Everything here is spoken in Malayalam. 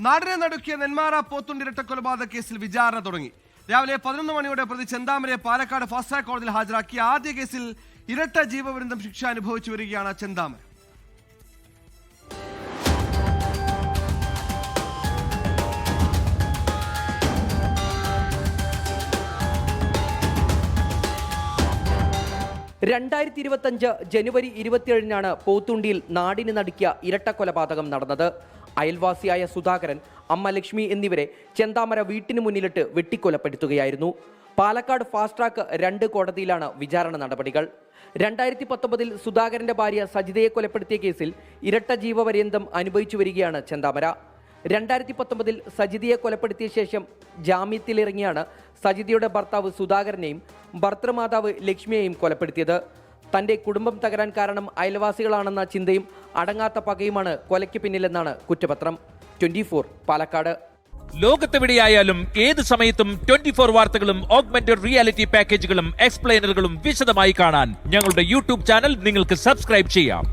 നാടിനെ നടുക്കിയ നെന്മാറ പോത്തുണ്ടി ഇരട്ടക്കൊലപാതക കേസിൽ വിചാരണ തുടങ്ങി. രാവിലെ 11 മണിയോടെ പ്രതി ചെന്താമരയെ പാലക്കാട് ഫാസ്റ്റ് ട്രാക്ക് കോടതിയിൽ ഹാജരാക്കി. ആദ്യ കേസിൽ ഇരട്ട ജീവപര്യന്തം ശിക്ഷ അനുഭവിച്ചു വരികയാണ് ചെന്താമര. ജനുവരി 27 പോത്തുണ്ടിയിൽ നാടിന് നടുക്കിയ ഇരട്ടക്കൊലപാതകം നടന്നത്. അയൽവാസിയായ സുധാകരൻ, അമ്മ ലക്ഷ്മി എന്നിവരെ ചെന്താമര വീട്ടിന് മുന്നിലിട്ട് വെട്ടിക്കൊലപ്പെടുത്തുകയായിരുന്നു. പാലക്കാട് ഫാസ്റ്റ് ട്രാക്ക് 2 കോടതിയിലാണ് വിചാരണ നടപടികൾ. 2019 സുധാകരന്റെ ഭാര്യ സജിതയെ കൊലപ്പെടുത്തിയ കേസിൽ ഇരട്ട ജീവപര്യന്തം അനുഭവിച്ചു വരികയാണ് ചെന്താമര. 2019 സജിതയെ കൊലപ്പെടുത്തിയ ശേഷം ജാമ്യത്തിലിറങ്ങിയാണ് സജിതയുടെ ഭർത്താവ് സുധാകരനെയും ഭർത്തൃമാതാവ് ലക്ഷ്മിയെയും കൊലപ്പെടുത്തിയത്. തന്റെ കുടുംബം തകരാൻ കാരണം അയൽവാസികളാണെന്ന ചിന്തയും അടങ്ങാത്ത പകയുമാണ് കൊലയ്ക്ക് പിന്നിലെന്നാണ് കുറ്റപത്രം. 24 പാലക്കാട്. ലോകത്തെവിടെയായാലും ഏത് സമയത്തും 24 വാർത്തകളും ഓഗ്മെന്റഡ് റിയാലിറ്റി പാക്കേജുകളും എക്സ്പ്ലെയിനറുകളും വിശദമായി കാണാൻ ഞങ്ങളുടെ യൂട്യൂബ് ചാനൽ നിങ്ങൾക്ക് സബ്സ്ക്രൈബ് ചെയ്യാം.